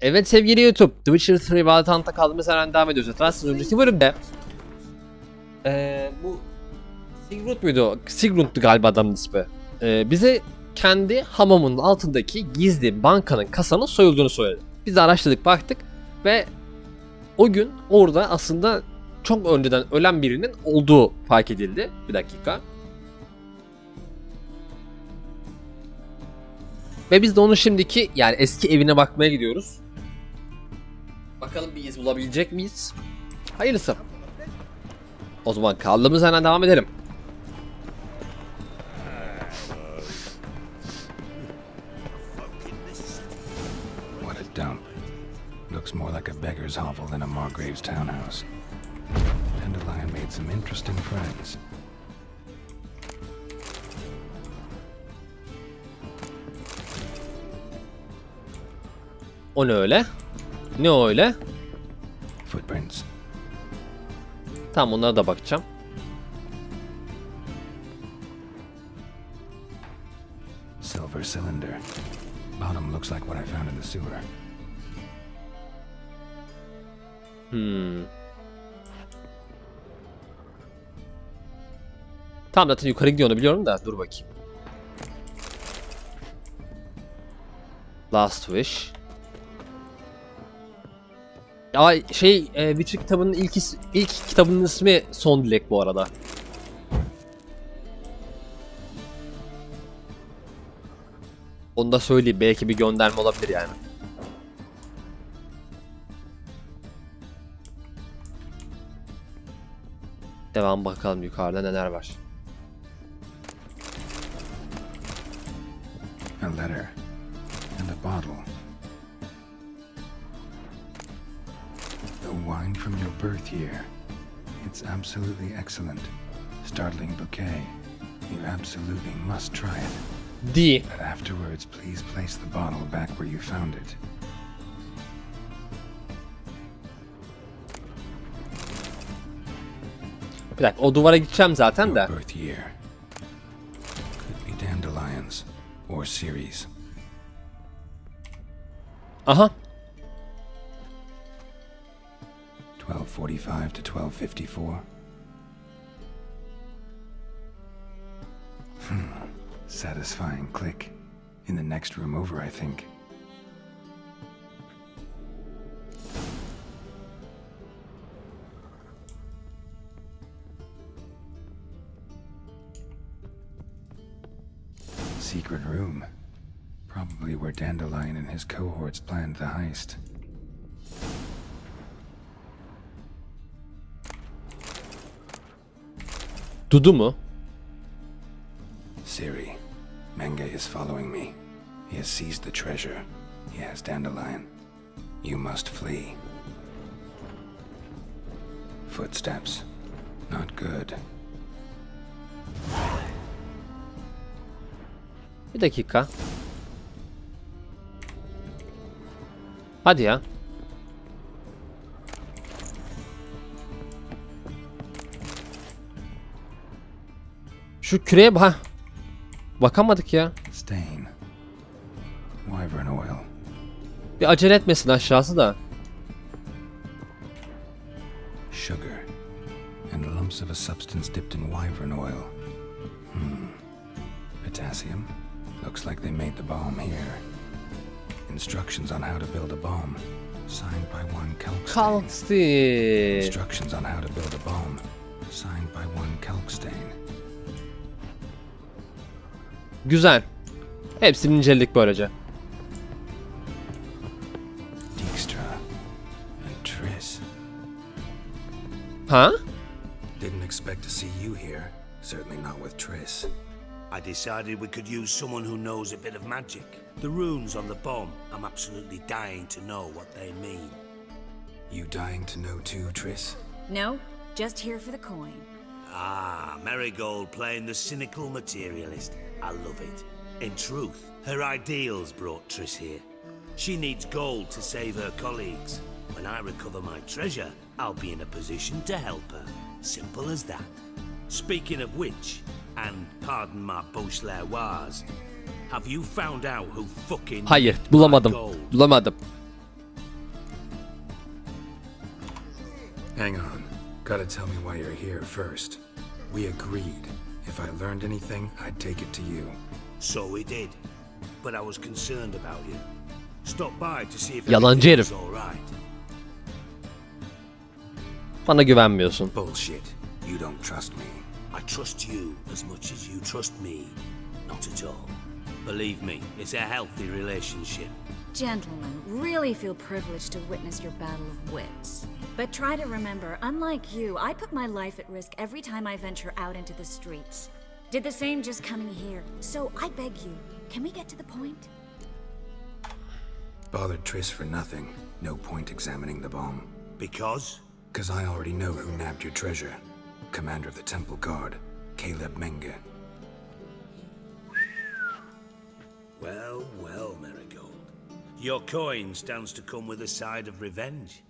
Evet sevgili YouTube, The Witcher 3 Valorant'ta kaldığımız yerden devam ediyoruz. Hatırlarsınız önceki bölümde bu Sigrun muydu? Sigrun'du galiba adamın ismi. Bize kendi hamamının altındaki gizli bankanın kasanın soyulduğunu söyledi. Biz de araştırdık, baktık ve o gün orada aslında çok önceden ölen birinin olduğu fark edildi. Bir dakika. Ve biz de onun şimdiki, yani eski evine bakmaya gidiyoruz. Bakalım bir iz bulabilecek miyiz? Hayırlısı. O zaman kaldığımız yerden devam edelim. What a dump. Looks more like a beggar's hovel than a Margrave's townhouse. Dandelion made some interesting friends. O ne öyle? Ne o öyle? Footprints. Tamam, onlara da bakacağım. Silver cylinder. Bottom looks like what I found in the sewer. Tamam, zaten yukarı gidiyor, onu biliyorum da dur bakayım. Last Wish. Ya Witcher kitabının ilk kitabının ismi Son Dilek bu arada. Onu da söyleyeyim, belki bir gönderme olabilir yani. Devam, bakalım yukarıda neler var. A letter and a bottle. The wine from your birth year. It's absolutely excellent. Startling bouquet. You absolutely must try it. D. But afterwards, please place the bottle back where you found it. Bir dakika, o duvara gideceğim zaten de. Your birth year. Could be dandelions or Ceres. Aha. 1245 to 1254. Satisfying click. In the next room over, I think. Secret room. Probably where Dandelion and his cohorts planned the heist. Dudu mu? Siri, Menge is following me. He has seized the treasure. He has Dandelion. You must flee. Footsteps. Not good. Bir dakika. Hadi ya. Şu küreye bak. Bakamadık ya. Stain. Wyvern oil. Bir acele etmesin aşağısı da. Sugar. And lumps of a substance dipped in wyvern oil. Potassium. Looks like they made the bomb here. Instructions on how to build a bomb. Signed by one Kalkstein. Instructions on how to build a bomb. Signed by one Kalkstein. Güzel. Hepsini inceledik böylece. Dijkstra and Triss. Ha? Didn't expect to see you here. Certainly not with Triss. I decided we could use someone who knows a bit of magic. The runes on the bomb, I'm absolutely dying to know what they mean. You dying to know too, Triss? No, just here for the coin. Ah, Marigold playing the cynical materialist. I love it. In truth, her ideals brought Triss here. She needs gold to save her colleagues. When I recover my treasure, I'll be in a position to help her. Simple as that. Speaking of which, and pardon my Beauclervoise, have you found out who fucking... Hayır, bulamadım. Bulamadım. Hang on. Gotta tell me why you're here first. We agreed. If I learned anything, I'd take it to you. So we did. But I was concerned about you. Stop by to see if Yalancı everything was herif. all right. Bana güvenmiyorsun. Bullshit. You don't trust me. I trust you as much as you trust me. Not at all. Believe me, it's a healthy relationship. Gentlemen, really feel privileged to witness your battle of wits. But try to remember, unlike you, I put my life at risk every time I venture out into the streets. Did the same just coming here. So I beg you, can we get to the point? Bothered Triss for nothing. No point examining the bomb. Because? 'Cause I already know who nabbed your treasure. Commander of the Temple Guard, Caleb Menge. Well, well, Marigold. Your coin stands to come with a side of revenge.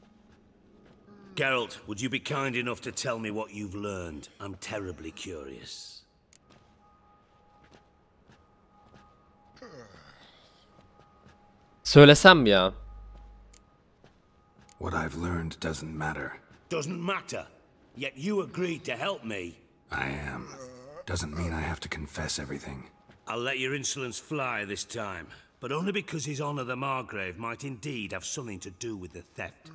Geralt, would you be kind enough to tell me what you've learned? I'm terribly curious. Söylesem mi ya? What I've learned doesn't matter. Doesn't matter. Yet you agreed to help me. I am. Doesn't mean I have to confess everything. I'll let your insolence fly this time, but only because His Honor the Margrave might indeed have something to do with the theft.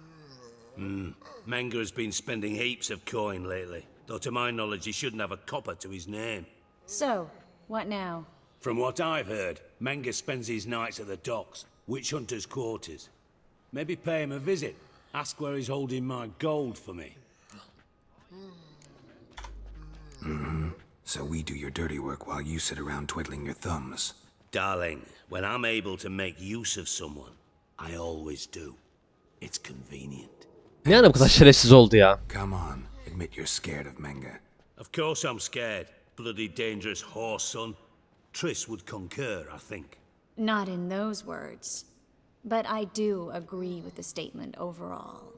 Menge has been spending heaps of coin lately, though to my knowledge he shouldn't have a copper to his name. So, what now? From what I've heard, Menge spends his nights at the docks, witch hunters' quarters. Maybe pay him a visit, ask where he's holding my gold for me. So we do your dirty work while you sit around twiddling your thumbs. Darling, when I'm able to make use of someone, I always do. It's convenient. Ne yani bu kadar şerefsiz oldu ya? Come on, admit you're scared of Menge. Of course I'm scared. Bloody dangerous horse, son. Triss would concur, I think. Not in those words. But I do agree with the statement overall.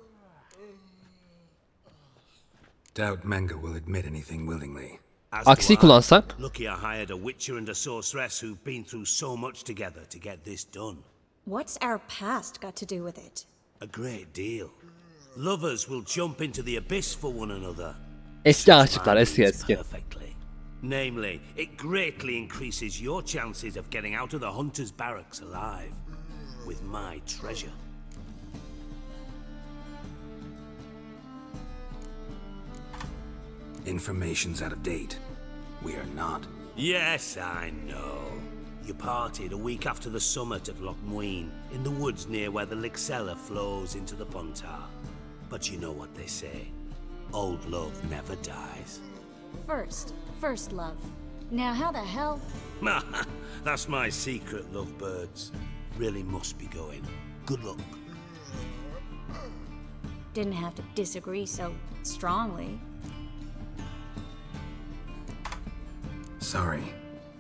Doubt Menge will admit anything willingly. As do Aksi I. kullansak? Lucky I hired a witcher and a sorceress who've been through so much together to get this done. What's our past got to do with it? A great deal. Lovers will jump into the abyss for one another. Eski aşıklar, eski Mine eski. perfectly. Namely, it greatly increases your chances of getting out of the hunter's barracks alive with my treasure. Information's out of date. We are not. Yes, I know. You partied a week after the summit at Loch Muin, in the woods near where the Lixella flows into the Pontar. But you know what they say. Old love never dies. First love. Now how the hell? That's my secret, lovebirds. Really must be going. Good luck. Didn't have to disagree so strongly. Sorry.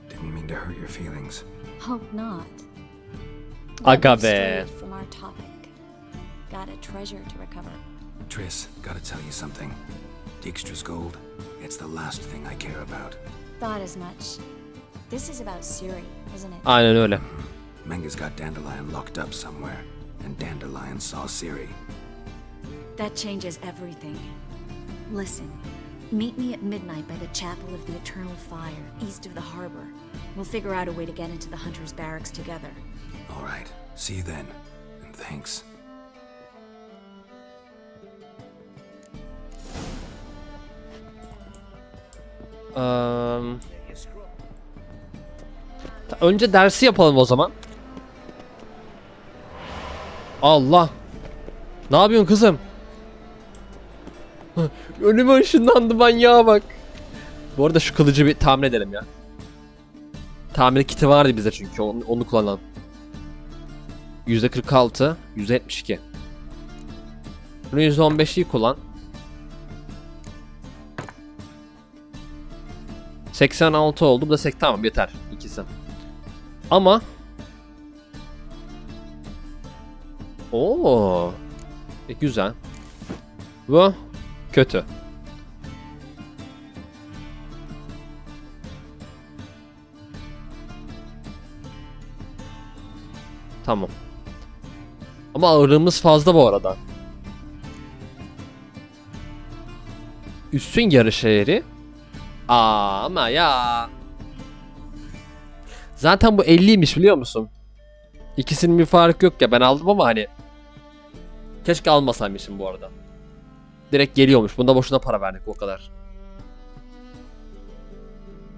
Didn't mean to hurt your feelings. Hope not. Aga Let's be. stray from our topic. Got a treasure to recover. Triss, gotta tell you something. Dijkstra's gold, it's the last thing I care about. Thought as much. This is about Ciri, isn't it? Aynen öyle. Menge's got Dandelion locked up somewhere, and Dandelion saw Ciri. That changes everything. Listen, meet me at midnight by the Chapel of the Eternal Fire, east of the harbor. We'll figure out a way to get into the Hunter's Barracks together. All right, see you then, and thanks. Önce dersi yapalım o zaman. Allah. Ne yapıyorsun kızım? Önüme ışınlandı, manyağa bak. Bu arada şu kılıcı bir tamir edelim ya. Tamir kiti vardı bize çünkü onu kullanalım. %46, %72. Bunu %15'i kullan. 86 oldu. Bu da tamam, yeter ikisi. Ama güzel. Bu kötü. Tamam. Ama ağırlığımız fazla bu arada. Üstün yarış yeri. Ama ya. Zaten bu 50'ymiş biliyor musun? İkisinin bir farkı yok ya, ben aldım ama hani. Keşke almasaymışım bu arada. Direkt geliyormuş. Bunda boşuna para verdik o kadar.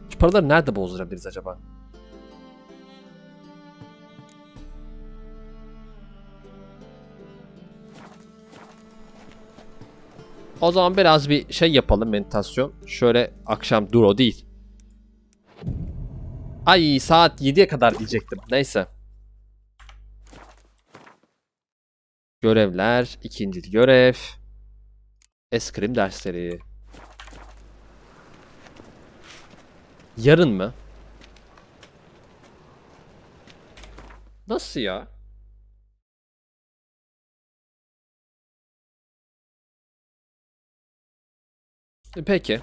Şu paraları nerede bozdurabiliriz acaba? O zaman biraz bir şey yapalım, meditasyon. Şöyle akşam, dur o değil. Ay saat 7'ye kadar diyecektim. Neyse. Görevler, ikinci görev. Eskrim dersleri. Yarın mı? Nasıl ya? Peki.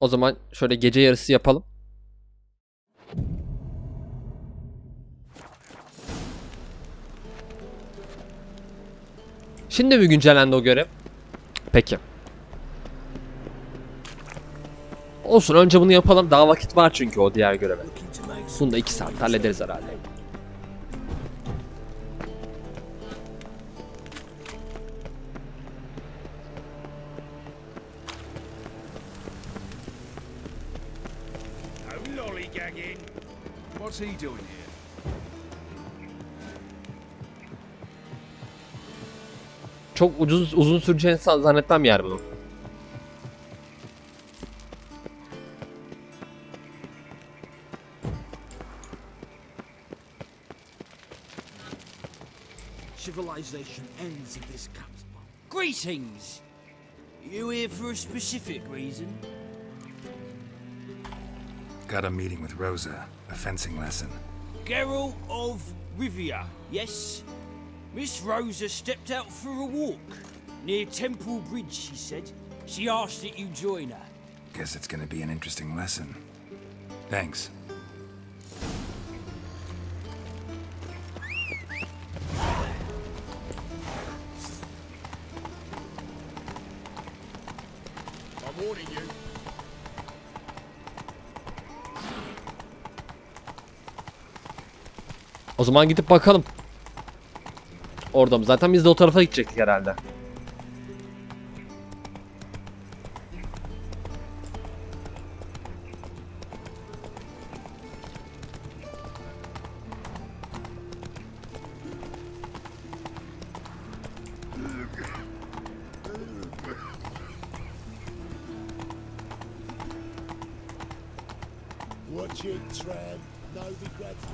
O zaman şöyle gece yarısı yapalım. Şimdi mi güncellendi o görev? Peki. Olsun, önce bunu yapalım. Daha vakit var çünkü o diğer göreve. Bunu da 2 saat hallederiz herhalde. What's he doing here? Çok uzun süreceğini zannetmem yer bunu. Civilization ends at this cap's bomb. Greetings! You here for a specific reason? Got a meeting with Rosa, a fencing lesson. Geralt of Rivia, yes? Miss Rosa stepped out for a walk. Near Temple Bridge, she said. She asked that you join her. Guess it's gonna be an interesting lesson. Thanks. I'm warning you. O zaman gidip bakalım. Orada mı? Zaten biz de o tarafa gidecektik herhalde. Watch it, Tram. No regrets.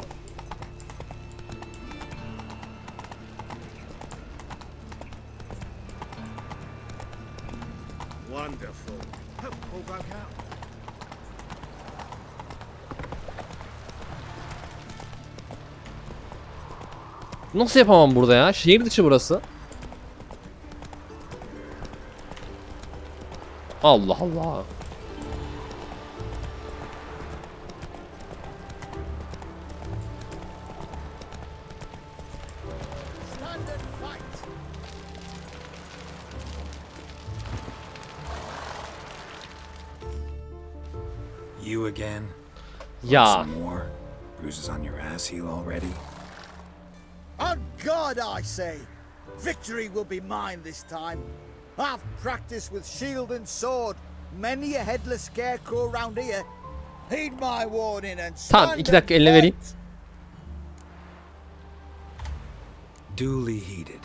Wonderful. Hope all broke out. Nasıl yapamam burada ya? Şehir dışı burası. Allah Allah. You again? Ya. Some more? Bruises on your ass heel already? On God, I say! Victory will be mine this time. I've practiced with shield and sword. Many a headless scarecrow around here. Heed my warning and Tamam, 2 dakika eline vereyim. Duly heated.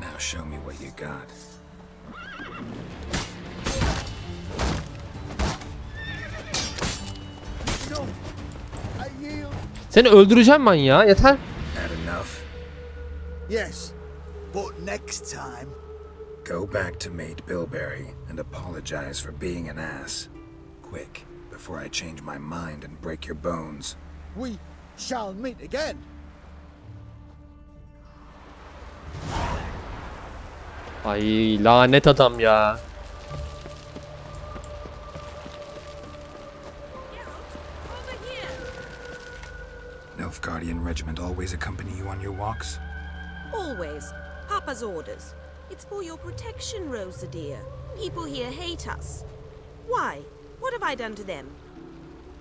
Now show me what you got. No, I yield. Seni öldüreceğim ben ya, yeter. Had enough? Yes, but next time. Go back to Mate Bilberry and apologize for being an ass. Quick, before I change my mind and break your bones. We shall meet again. Ay lanet adam ya. Nilfgaardian regiment always accompany you on your walks? Always. Papa's orders. It's for your protection, Rosa dear. People here hate us. Why? What have I done to them?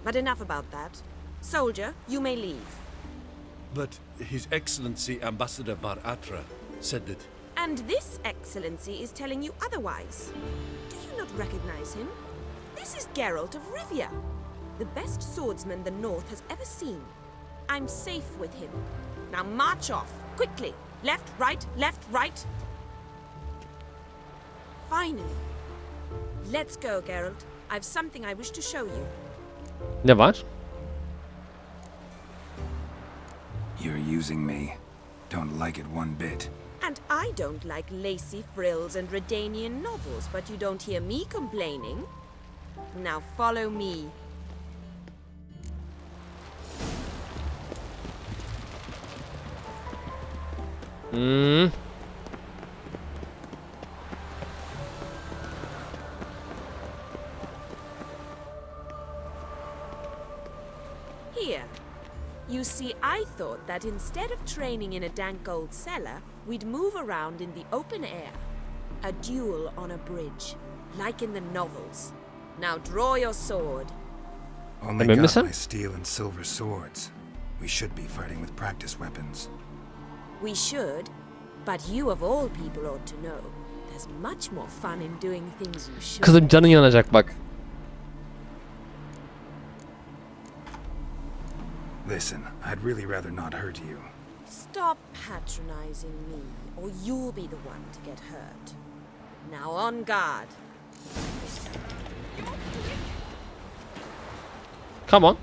But enough about that. Soldier, you may leave. But His Excellency Ambassador Var-Atra said that... And this Excellency is telling you otherwise. Do you not recognize him? This is Geralt of Rivia, the best swordsman the North has ever seen. I'm safe with him. Now march off, quickly. Left, right, left, right. Finally. Let's go, Geralt. I've something I wish to show you. Ne var? You're using me. Don't like it one bit. And I don't like lacy frills and Redanian novels, but you don't hear me complaining. Now follow me. Here. You see, I thought that instead of training in a dank old cellar, we'd move around in the open air. A duel on a bridge, like in the novels. Now draw your sword. Only got my steel and silver swords. We should be fighting with practice weapons. We should, but you of all people ought to know. There's much more fun in doing things you should. Kızım canın yanacak bak. Listen, I'd really rather not hurt you. Stop patronizing me, or you'll be the one to get hurt. Now on guard. Come on.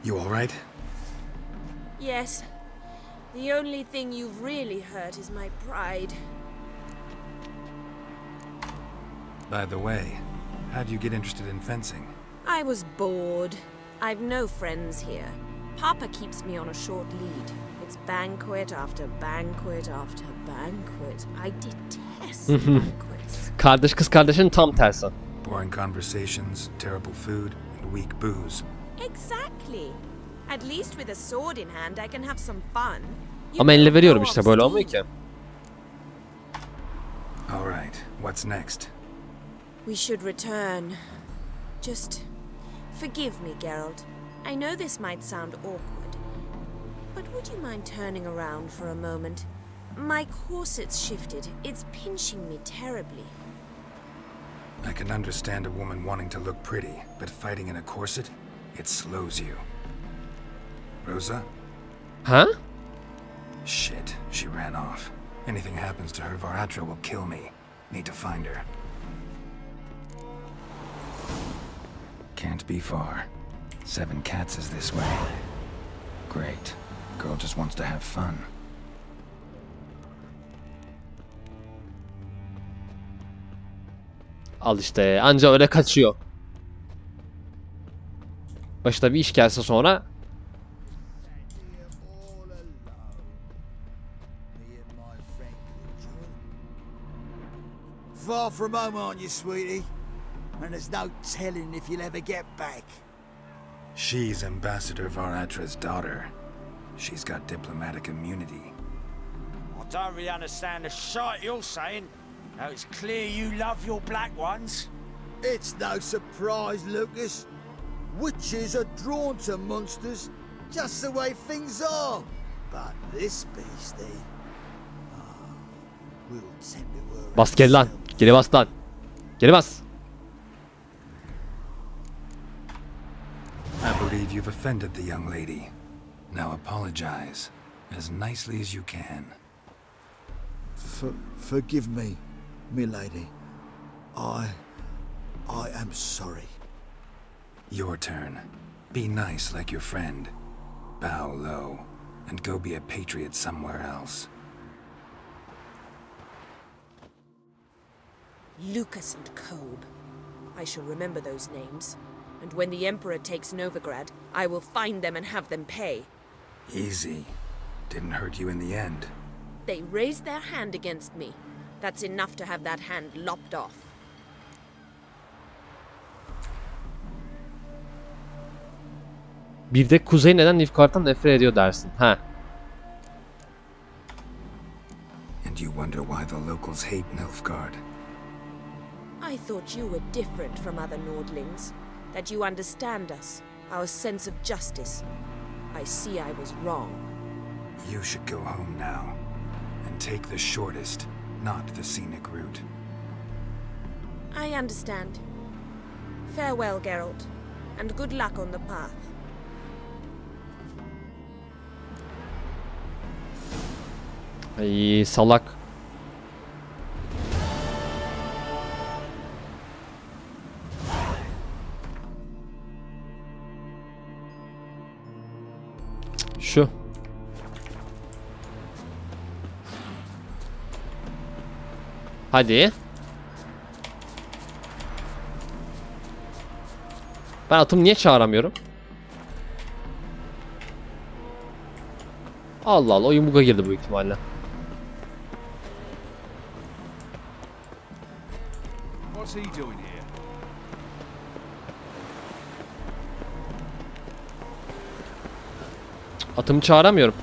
You all right? Yes. The only thing you've really hurt is my pride. By the way, how'd you get interested in fencing? I was bored. I've no friends here. Papa keeps me on a short lead. It's banquet after banquet after banquet. I detest banquets. Kardeş kız kardeşin tam tersi. Boring conversations, terrible food, and weak booze. Exactly. At least with a sword in hand, I can have some fun. Ama elle veriyorum işte, böyle olmuyor ki. All right, what's next? We should return. Just forgive me, Geralt. I know this might sound awkward, but would you mind turning around for a moment? My corset's shifted. It's pinching me terribly. I can understand a woman wanting to look pretty, but fighting in a corset, it slows you. Rosa? Huh? Shit, she ran off. Anything happens to her, Var-Atra will kill me. Need to find her. Can't be far. 7 Cats is this way. Great. Girl just wants to have fun. Al işte, anca öyle kaçıyor. Başına bir iş gelse sonra. Far from home, aren't you, sweetie? And there's no telling if you'll ever get back. She's Ambassador Var-Atra's daughter. She's got diplomatic immunity. I don't really understand the shite you're saying. Now it's clear you love your black ones. It's no surprise, Lucas. Witches are drawn to monsters, just the way things are. But this beastie, we'll tend to her. Bas geri lan. Geri bas lan. Geri bas. I believe you've offended the young lady. Now apologize, as nicely as you can. Forgive me, milady. I am sorry. Your turn. Be nice like your friend. Bow low, and go be a patriot somewhere else. Lucas and Kobe. I shall remember those names. And when the Emperor takes Novigrad, I will find them and have them pay. Easy. Didn't hurt you in the end. They raised their hand against me. That's enough to have that hand lopped off. Bir de Kuzey neden Nilfgaard'dan nefret ediyor dersin. Ha. And you wonder why the locals hate Nilfgaard. I thought you were different from other Nordlings. That you understand us, our sense of justice. I see I was wrong. You should go home now. And take the shortest, not the scenic route. I understand. Farewell, Geralt. And good luck on the path. Ay salak. Şu. Hadi. Ben atımı niye çağıramıyorum? Allah Allah, oyun bug'a girdi bu ihtimalle. What's he doing here? Atımı çağıramıyorum.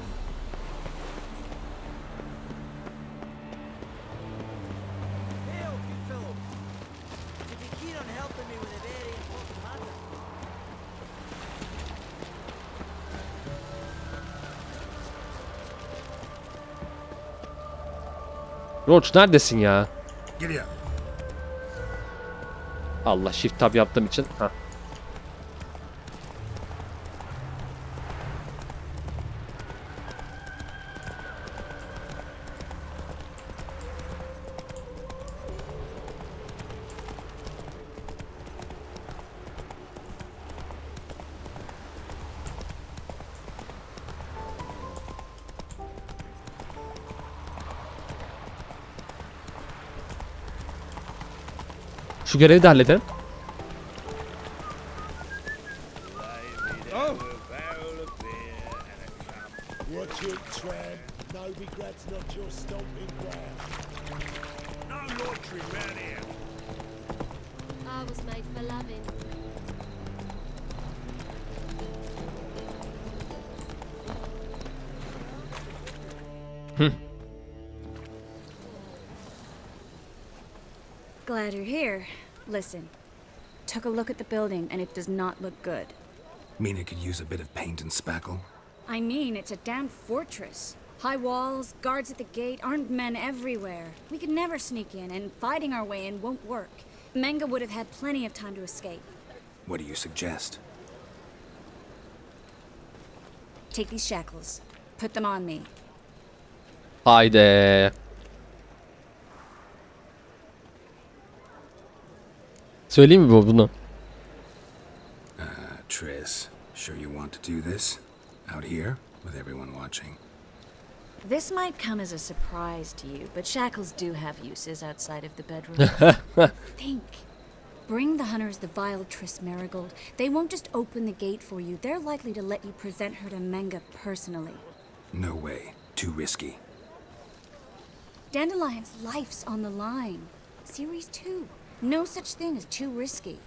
Roach neredesin ya? Giddy up. Allah, shift tab yaptığım için. Ha. Şu görevi de halledelim. Glad you're here. Listen, took a look at the building and it does not look good. Mean it could use a bit of paint and spackle? I mean, it's a damn fortress. High walls, guards at the gate, armed men everywhere. We could never sneak in, and fighting our way in won't work. Menge would have had plenty of time to escape. What do you suggest? Take these shackles. Put them on me. Haydi. Söyleyeyim mi bunu? Triss, sure you want to do this? Out here, with everyone watching? This might come as a surprise to you, but shackles do have uses outside of the bedroom. Think. Bring the hunters the vile Triss Marigold. They won't just open the gate for you. They're likely to let you present her to Menge personally. No way. Too risky. Dandelion's life's on the line. Series 2. No such thing as too risky.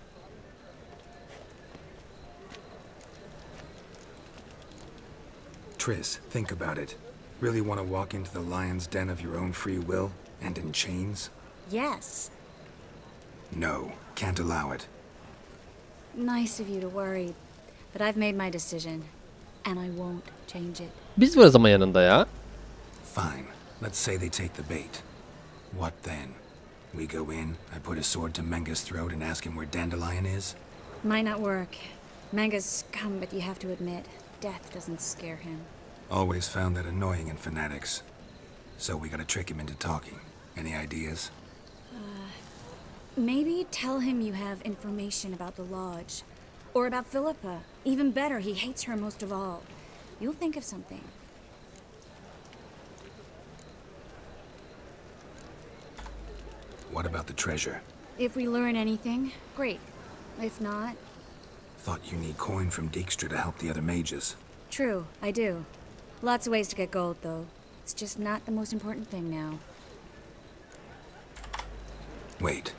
Triss, think about it. Really want to walk into the lion's den of your own free will, and in chains? Yes. No, can't allow it. Nice of you to worry, but I've made my decision, and I won't change it. Biz varız ama yanında ya. Fine. Let's say they take the bait. What then? We go in, I put a sword to Menge's throat and ask him where Dandelion is? Might not work. Menge's scum, but you have to admit, death doesn't scare him. Always found that annoying in fanatics. So we gotta trick him into talking. Any ideas? Maybe tell him you have information about the lodge. Or about Philippa. Even better, he hates her most of all. You'll think of something. What about the treasure? If we learn anything, great. If not... Thought you need coin from Dijkstra to help the other mages. True, I do. Lots of ways to get gold, though. It's just not the most important thing now. Wait.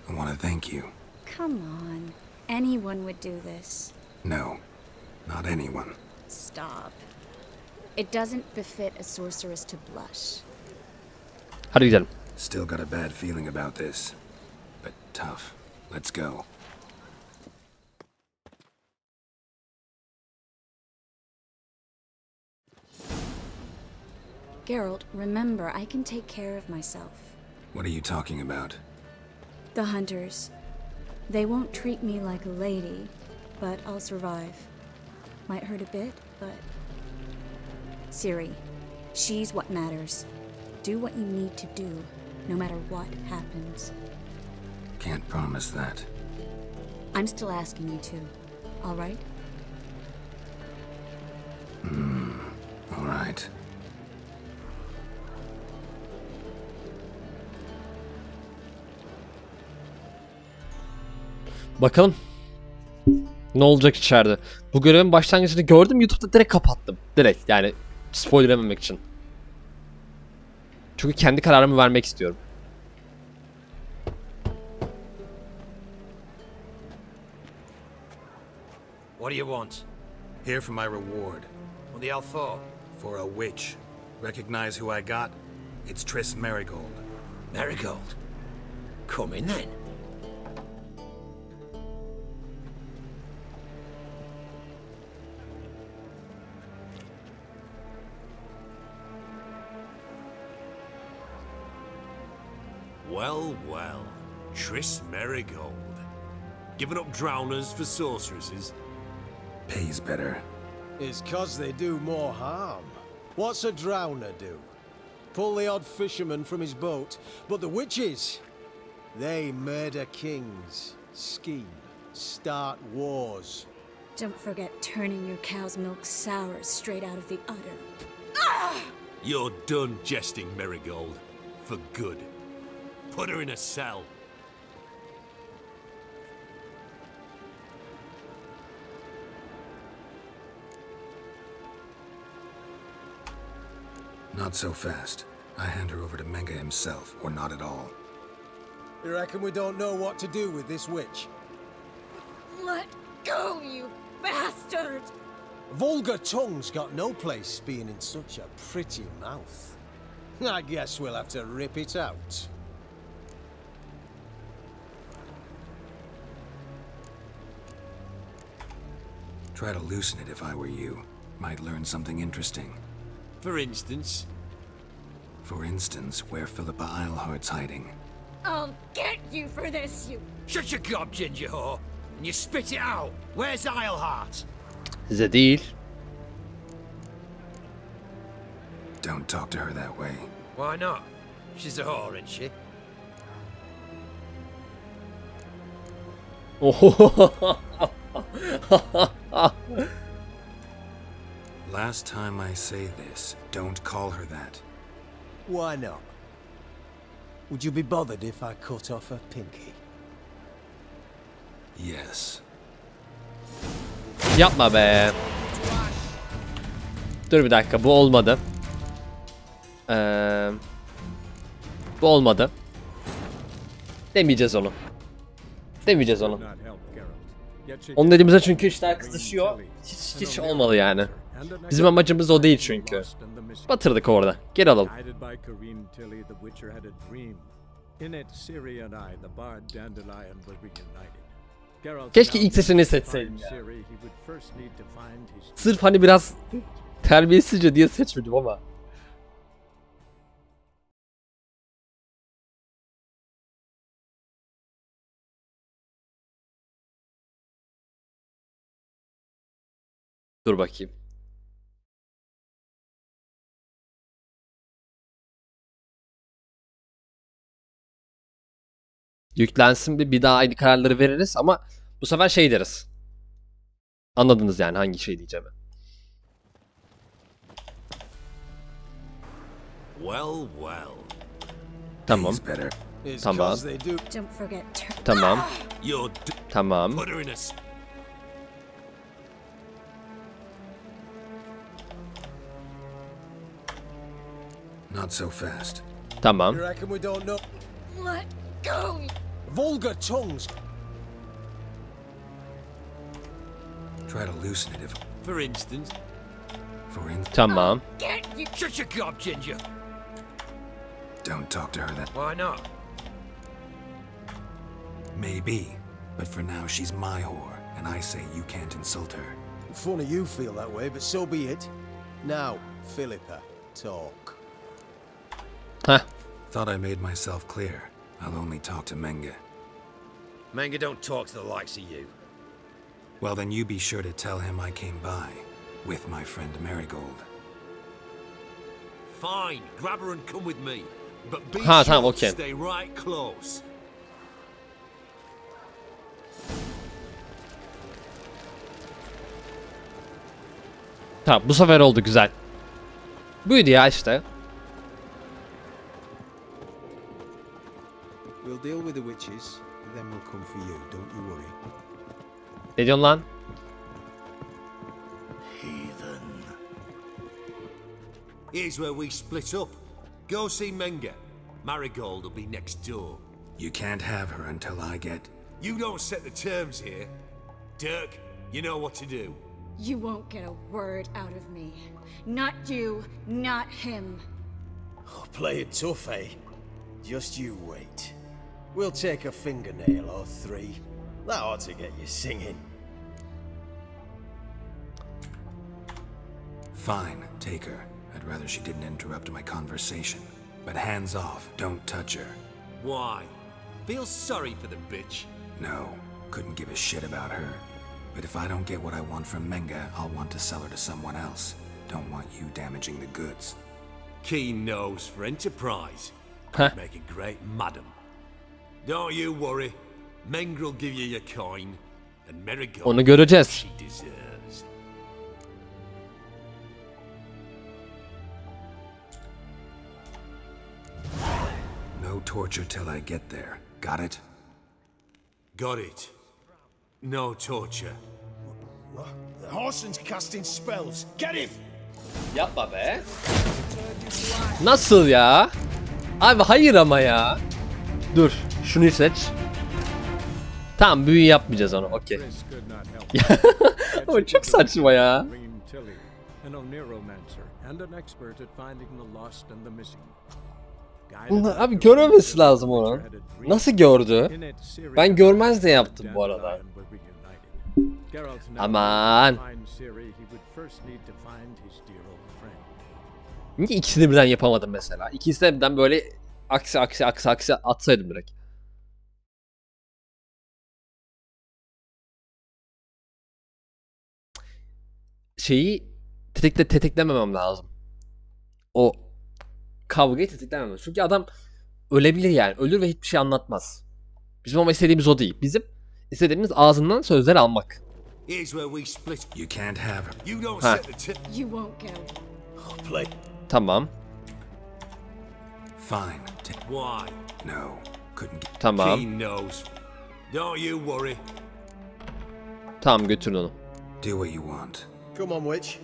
I want to thank you. Come on. Anyone would do this. No, not anyone. Stop. It doesn't befit a sorceress to blush. Hadi gidelim. Still got a bad feeling about this. But tough. Let's go. Geralt, remember, I can take care of myself. What are you talking about? The hunters. They won't treat me like a lady, but I'll survive. Might hurt a bit, but... Ciri, she's what matters. Do what you need to do, no matter what happens. Can't promise that. I'm still asking you to, all right? All right. Bakalım. Ne olacak içeride? Bu görevin başlangıcını gördüm. YouTube'da direkt kapattım. Direkt yani spoiler yememek için. Çünkü kendi kararımı vermek istiyorum. What do you want? Here for my reward. What the hell for? For a witch. Recognize who I got? It's Triss Merigold. Marigold. Come in then. Well, well. Triss Merigold. Giving up drowners for sorceresses? Pays better. It's 'cause they do more harm. What's a drowner do? Pull the odd fisherman from his boat, but the witches, they murder kings, scheme, start wars. Don't forget turning your cow's milk sour straight out of the udder. You're done jesting, Merigold. For good. Put her in a cell. Not so fast. I hand her over to Menga himself, or not at all. You reckon we don't know what to do with this witch? Let go, you bastard! Vulgar tongue's got no place being in such a pretty mouth. I guess we'll have to rip it out. Try to loosen it if I were you. Might learn something interesting. For instance? For instance, where Philippa Eilhart's hiding. I'll get you for this, you... Shut your gob, ginger whore, and you spit it out. Where's Eilhart? Size değil. Don't talk to her that way. Why not? She's a whore, isn't she? Last time I say this, don't call her that. Why not? Would you be bothered if I cut off her pinky? Yes. Yapma be. Dur bir dakika, bu olmadı. Bu olmadı. Demeyeceğiz onu. Demeyeceğiz onu. Onun dediğimizde çünkü işler kızışıyor. Hiç olmalı yani. Bizim amacımız o değil çünkü. Batırdık orada. Geri alalım. Keşke ilk sesini seçseydim ya. Sırf hani biraz terbiyesizce diye seçmedim ama. Dur bakayım. Yüklensin bir daha aynı kararları veririz ama bu sefer şey deriz. Anladınız yani hangi şey diyeceğimi. Well, well. Tamam. Tamam. Don't forget Tamam. You're Tamam. Put her in a... Not so fast. Tamam. You reckon we don't know? Let go! Vulgar tongues. Try to loosen it if... For instance. Tamam. Get you! Shut your gob, Ginger. Don't talk to her that... Why not? Maybe. But for now, she's my whore. And I say you can't insult her. Funny you feel that way, but so be it. Now, Philippa, talk. Heh. Thought I made myself clear. I'll only talk to Menge. Manga don't talk to the likes of you. Well, then you be sure to tell him I came by. With my friend Marigold. Fine, grab her and come with me. But be Ha, sure tamam, to okey. stay right close. Tamam, bu sefer oldu, güzel. Buydu ya işte. We'll deal with the witches, and then we'll come for you. Don't you worry. Ne diyorsun lan? Heathen. Here's where we split up. Go see Menge. Marigold will be next door. You can't have her until I get... You don't set the terms here. Dirk, you know what to do. You won't get a word out of me. Not you, not him. Oh, play it tough, eh? Just you wait. We'll take a fingernail or three. That ought to get you singing. Fine, take her. I'd rather she didn't interrupt my conversation. But hands off, don't touch her. Why? Feel sorry for the bitch. No, couldn't give a shit about her. But if I don't get what I want from Menge, I'll want to sell her to someone else. Don't want you damaging the goods. Keen nose for enterprise. Huh. Make a great madam. Don't you worry. Menge will give you your coin. And Marigold Onu göreceğiz. she deserves. No torture till I get there. Got it? Got it. No torture. The Horson's casting spells. Get him! Yapma be. Nasıl ya? Abi hayır ama ya. Dur, şunu seç. Tamam, büyü yapmayacağız onu. Okey. Ama çok saçma ya. Bunlar abi görmemesi lazım onun. Nasıl gördü? Ben görmez de yaptım bu arada. Aman. Niye ikisini birden yapamadım mesela? İkisini de birden böyle aksi atsaydım direkt. Şeyi tetiklememem lazım. O kavgayı tetiklememem lazım. Çünkü adam ölebilir yani. Ölür ve hiçbir şey anlatmaz. Bizim ama istediğimiz o değil. Bizim istediğimiz ağzından sözler almak. Here's where we split. You can't have her. You don't Ha. set the You won't get a... Play. Tamam. Fine. Why? No, couldn't get... Tamam. Keen nose. Don't you worry. Tamam, götür onu. Do what you want. Come on, witch.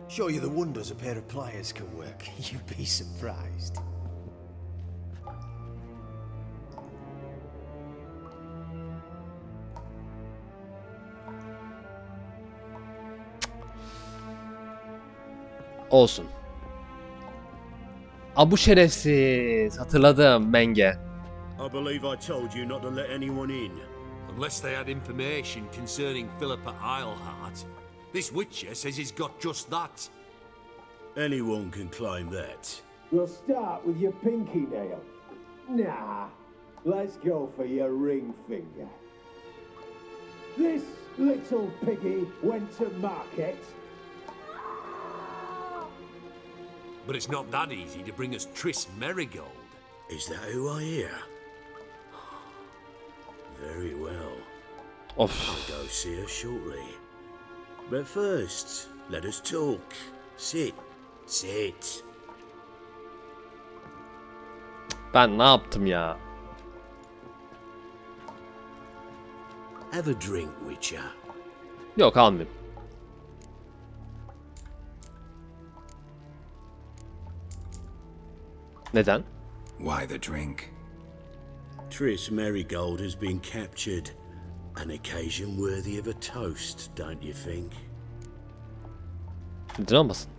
Show you the wonders a pair of pliers can work. You'd be surprised. Olsun. Bu şerefsiz. Hatırladım, Menge. I believe I told you not to let anyone in. Unless they had information concerning Philippa Eilhart. This Witcher says he's got just that. Anyone can claim that. We'll start with your pinky nail. Nah, let's go for your ring finger. This little piggy went to market. But it's not that easy to bring us Triss Marigold. Is that who I hear? Very well. Of. I'll go see her shortly. But first, let us talk. Sit. Sit. Ben ne yaptım ya? Have a drink, Witcher. Yok, almayayım. Neden? Why the drink? Triss Marigold has been captured. An occasion worthy of a toast, don't you think? Neden olmasın?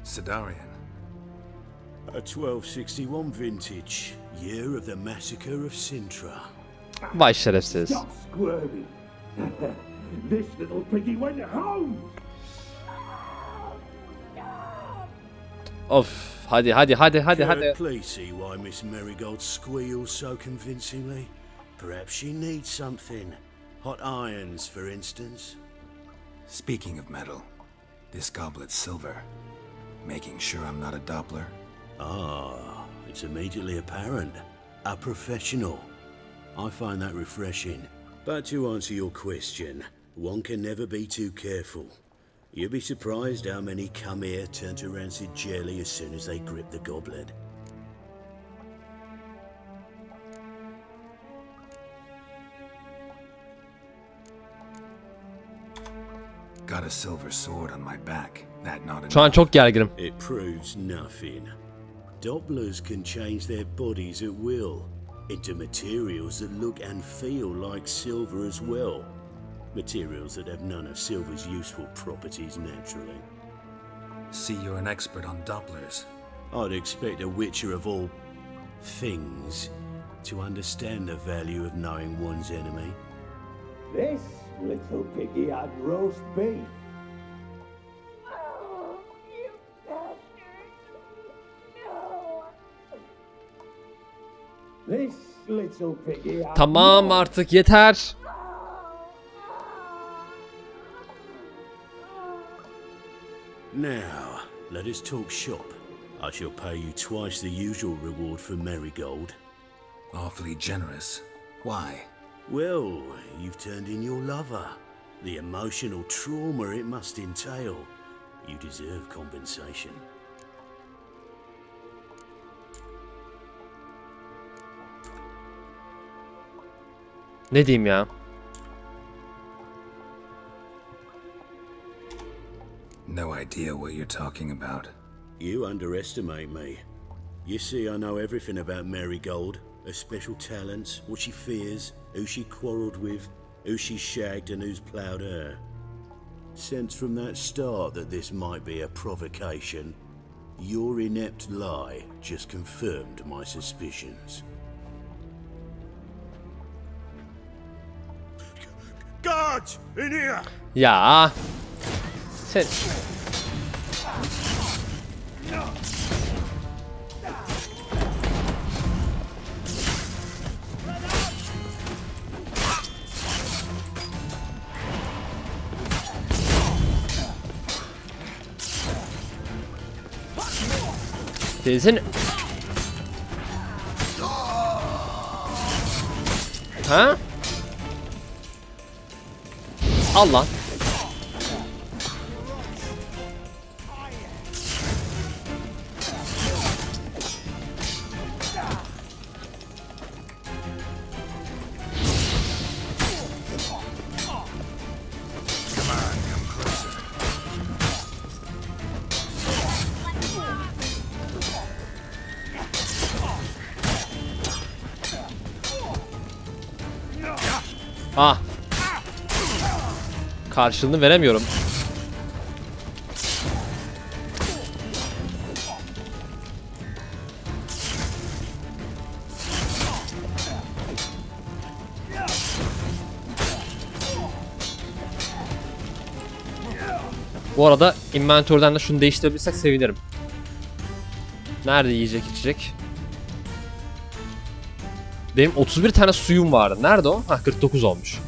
Sidarian. A 1261 vintage, year of the massacre of Sintra. Vay şerefsiz. Stop squirming. This little piggy went home. Of, hadi. Please see why Miss Marigold squeals so convincingly. Perhaps she needs something. Hot irons, for instance. Speaking of metal, this goblet's silver. Making sure I'm not a Doppler. Ah, it's immediately apparent. A professional. I find that refreshing. But to answer your question, one can never be too careful. You'll be surprised how many come here turn to rancid jelly as soon as they grip the goblet. Got a silver sword on my back. That not enough. Şu an çok gerginim. It proves nothing. Dopplers can change their bodies at will into materials that look and feel like silver as well. Materials that have none of silver's useful properties naturally. See, you're an expert on Dopplers. I'd expect a witcher of all things to understand the value of knowing one's enemy. This little piggy had roast beef. This little piggy had Tamam artık yeter. Now, let us talk shop. I shall pay you twice the usual reward for Marigold. Awfully generous. Why? Well, you've turned in your lover. The emotional trauma it must entail. You deserve compensation. Ne diyeyim ya? No idea what you're talking about. You underestimate me. You see, I know everything about Marigold. Her special talents, what she fears, who she quarrelled with, who she shagged and who's ploughed her. Sensed from that start that this might be a provocation. Your inept lie just confirmed my suspicions. Guards! In here! Ya. Sen... Teyzin... Ha? Al lan. Ah. Karşılığını veremiyorum. Bu arada inventörden de şunu değiştirebilirsek sevinirim. Nerede yiyecek içecek? Benim 31 tane suyum vardı. Nerede o? Hah 49 olmuş.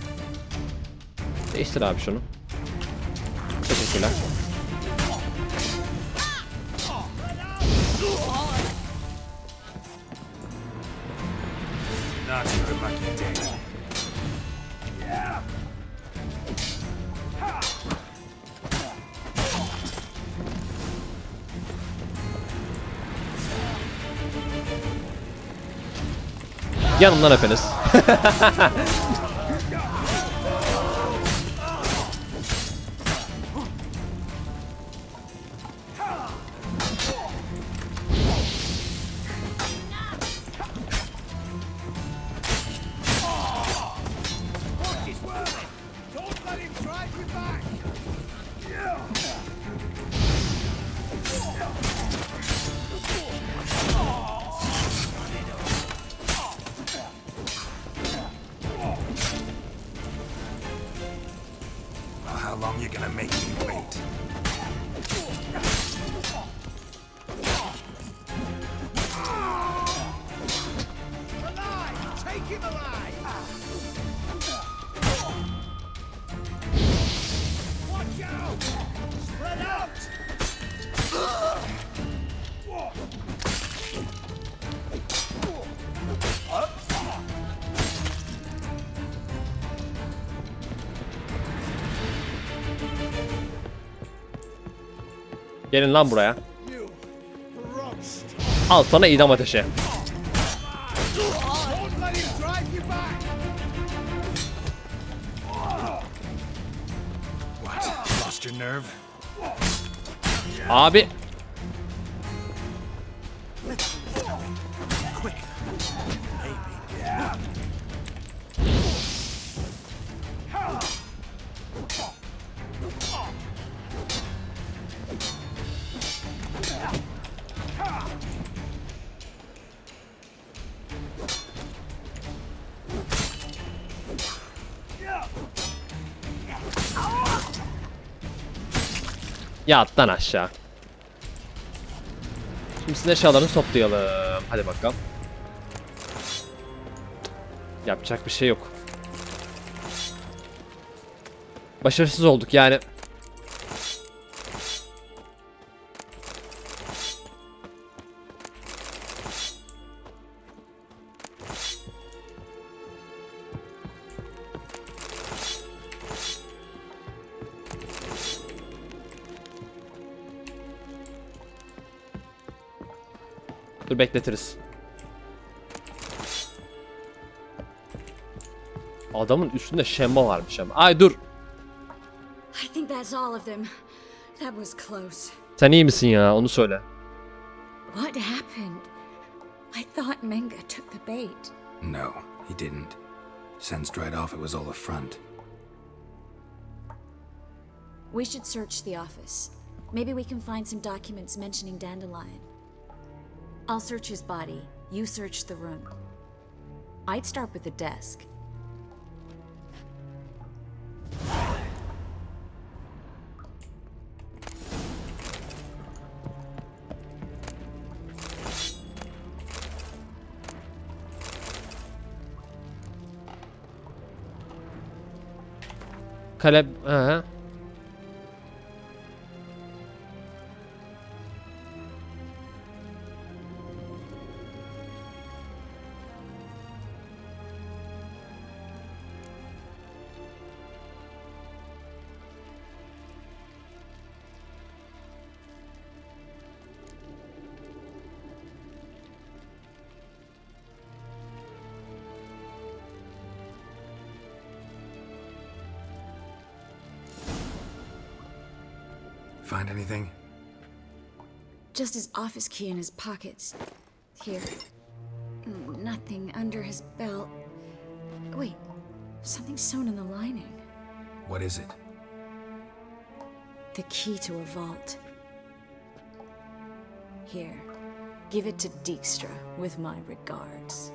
Değiştir abi şunu. Teşekkürler. Yanımdan hepiniz. Gelin lan buraya. Al sana idam ateşi. Abi. Yat lan aşağı. Şimdi sizin eşyalarını toplayalım. Hadi bakalım. Yapacak bir şey yok. Başarısız olduk yani. Dur bekletiriz. Adamın üstünde şemba varmış ama. Ay dur. I think that's all of them. That was close. Sen iyi misin ya? Onu söyle. What happened? I thought Menga took the bait. No, he didn't. Sensed right off it was all a front. We should search the office. Maybe we can find some documents mentioning Dandelion. I'll search his body. You search the room. I'd start with the desk. Kalem... Find anything? Just his office key in his pockets. Here. Nothing under his belt. Wait, something sewn in the lining. What is it? The key to a vault. Here, give it to Dijkstra with my regards.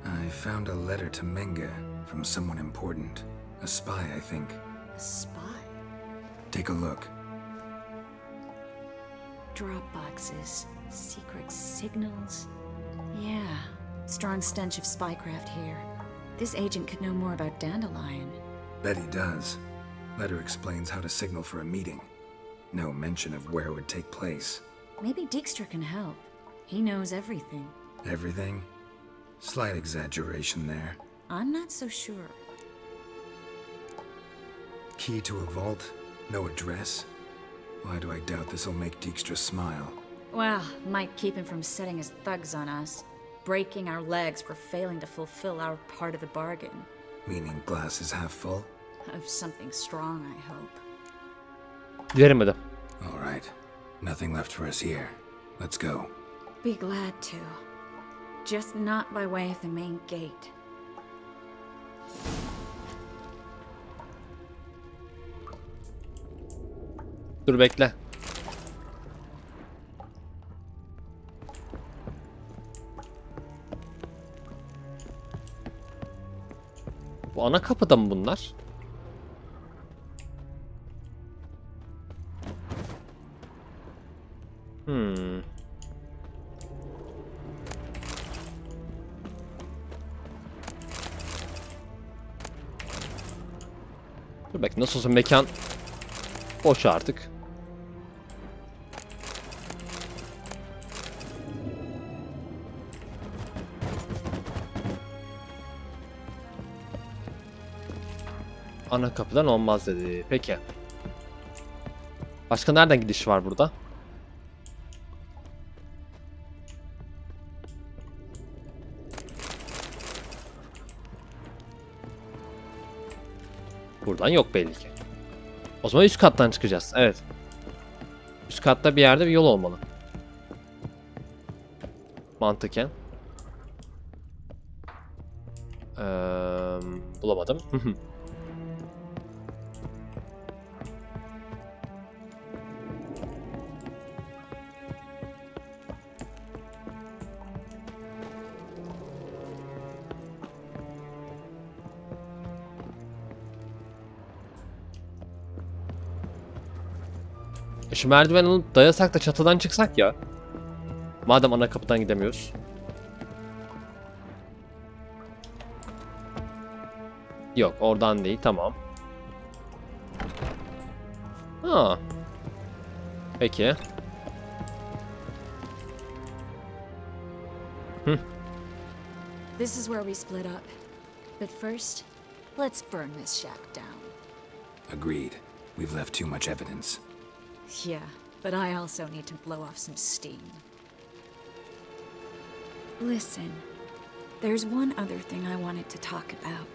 I found a letter to Menga from someone important. A spy, I think. A spy? Take a look. Drop boxes, secret signals. Yeah, strong stench of spycraft here. This agent could know more about Dandelion. Bet he does. Letter explains how to signal for a meeting. No mention of where it would take place. Maybe Dijkstra can help. He knows everything. Everything? Slight exaggeration there. I'm not so sure. Key to a vault? No address? Why do I doubt this'll make Dijkstra smile? Well, might keep him from setting his thugs on us. Breaking our legs for failing to fulfill our part of the bargain. Meaning glass is half full? Of something strong, I hope. Gidelim hadi. Alright. Nothing left for us here. Let's go. Be glad to. Just not by way of the main gate. Dur bekle. Bu ana kapıda mı bunlar? Dur bak, nasıl olsa mekan boş artık. Ana kapıdan olmaz dedi. Peki. Başka nereden gidiş var burada? Buradan yok belli ki. O zaman üst kattan çıkacağız. Evet. Üst katta bir yerde bir yol olmalı. Mantıken. Bulamadım. Şu merdiveni alıp dayasak da çatıdan çıksak ya. Madem ana kapıdan gidemiyoruz. Yok oradan değil, tamam. Ha. Peki. This is where we split up. But first, let's burn this shack down. Agreed. We've left too much evidence. Yeah, but I also need to blow off some steam. Listen, there's one other thing I wanted to talk about.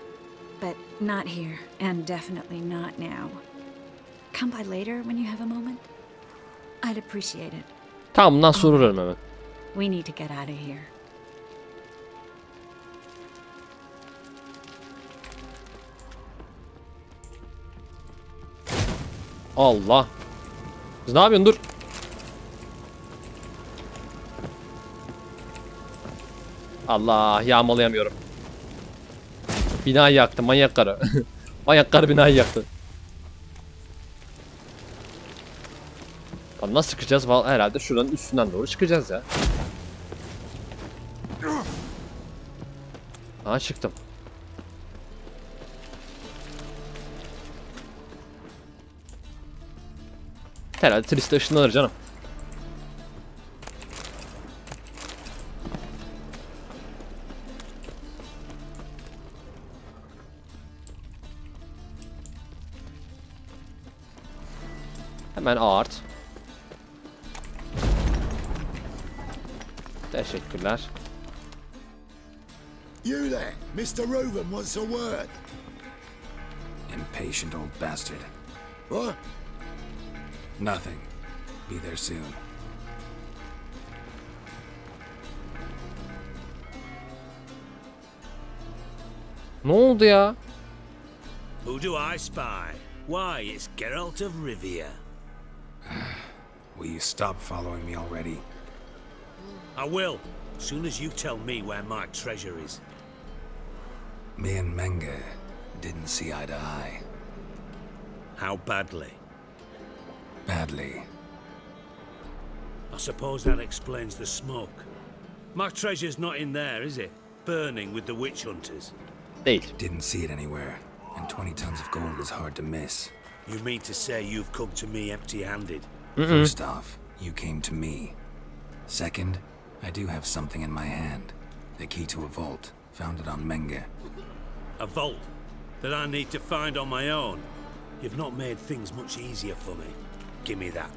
But not here, and definitely not now. Come by later when you have a moment. I'd appreciate it. Tamam, bundan sonra uğrarım hemen. We need to get out of here. Allah. Kız ne yapıyorsun? Dur. Allah, yağmalayamıyorum. Binayı yaktı, manyak karı. Manyak karı binayı yaktı. Nasıl çıkacağız? Herhalde şuranın üstünden doğru çıkacağız ya. Aa, çıktım. Herhalde Triste ışınlanır canım. Hemen art. Teşekkürler. You there, Mr. Reuben wants a word. Impatient old bastard. What? Nothing. Be there soon. Ne oldu ya? Who do I spy? Why, it's Geralt of Rivia. Will you stop following me already? I will, as soon as you tell me where my treasure is. Me and Menge didn't see eye to eye. How badly? Badly. I suppose that explains the smoke. My treasure's not in there, is it? Burning with the witch hunters. Değil. Didn't see it anywhere. And 20 tons of gold is hard to miss. You mean to say you've come to me empty-handed? First off, you came to me. Second, I do have something in my hand. The key to a vault, found it on Menge. A vault that I need to find on my own? You've not made things much easier for me. Give me that.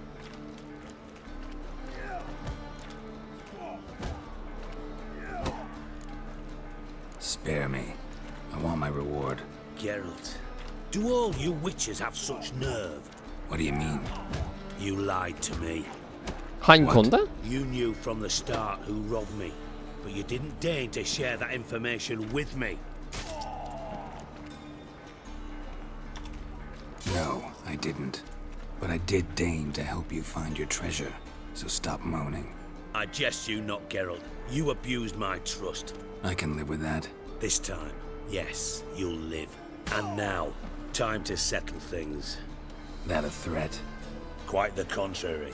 Spare me. I want my reward. Geralt, do all you witches have such nerve? What do you mean? You lied to me. Hangi konuda? You knew from the start who robbed me, but you didn't deign to share that information with me. No, I didn't. But I did deign to help you find your treasure, so stop moaning. I jest you not, Geralt. You abused my trust. I can live with that. This time, yes, you'll live. And now, time to settle things. That a threat? Quite the contrary.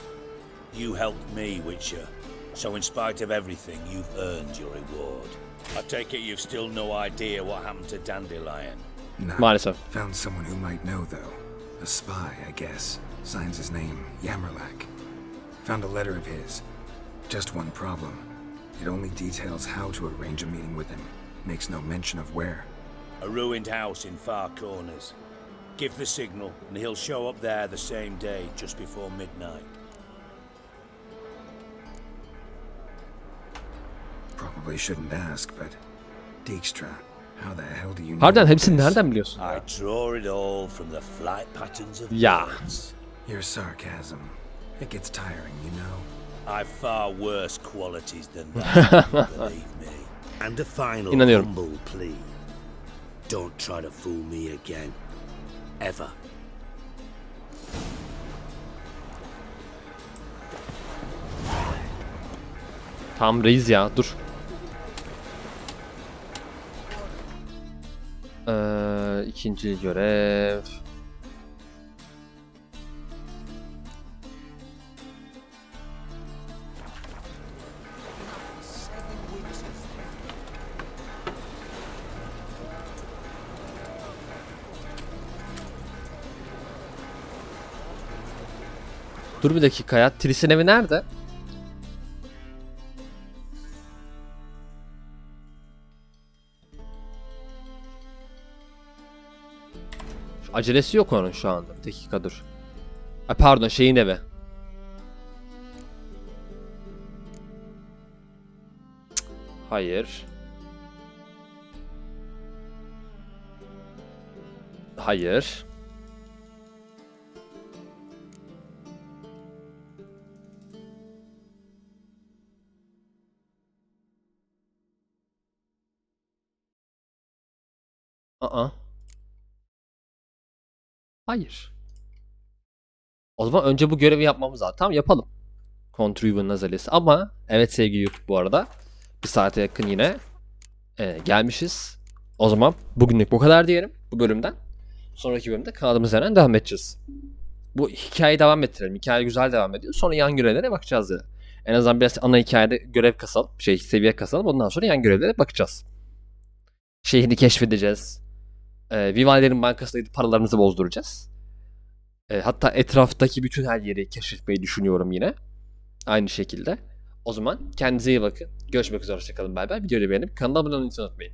You helped me, Witcher. So in spite of everything, you've earned your reward. I take it you've still no idea what happened to Dandelion. No. Maalesef. Found someone who might know, though. A spy, I guess. Signs his name, Yamerlak. Found a letter of his. Just one problem. It only details how to arrange a meeting with him. Makes no mention of where. A ruined house in Far Corners. Give the signal, and he'll show up there the same day, just before midnight. Probably shouldn't ask, but Dijkstra, how the hell do you know? Harbiden hepsini nereden biliyorsun? I draw it all from the flight patterns of Ya. birds. Your sarcasm, it gets tiring, you know. I've far worse qualities than that, believe me. And a final İnanıyorum. humble plea. Don't try to fool me again. Ever. Tamam reis ya, dur. İkinci görev. Dur bir dakika ya. Tris'in evi nerede? Acelesi yok onun şu anda. Bir dakika dur. Ay pardon, şeyin evi. Hayır. Hayır. Hayır. O zaman önce bu görevi yapmamız lazım. Tamam, yapalım. Contribu'nun azalesi. Ama evet sevgili YouTube, bu arada bir saate yakın yine gelmişiz. O zaman bugünlük bu kadar diyelim bu bölümden. Sonraki bölümde kanalımıza hemen devam edeceğiz. Bu hikayeyi devam ettirelim. Hikaye güzel devam ediyor. Sonra yan görevlere bakacağız ya. En azından biraz ana hikayede görev kasalım. Seviye kasalım. Ondan sonra yan görevlere bakacağız. Şehri keşfedeceğiz. Vivalilerin bankasına gidip paralarımızı bozduracağız. Hatta etraftaki bütün her yeri keşfetmeyi düşünüyorum yine. Aynı şekilde. O zaman kendinize iyi bakın. Görüşmek üzere. Hoşçakalın. Bay bay. Videoyu beğenip kanala abone olmayı unutmayın.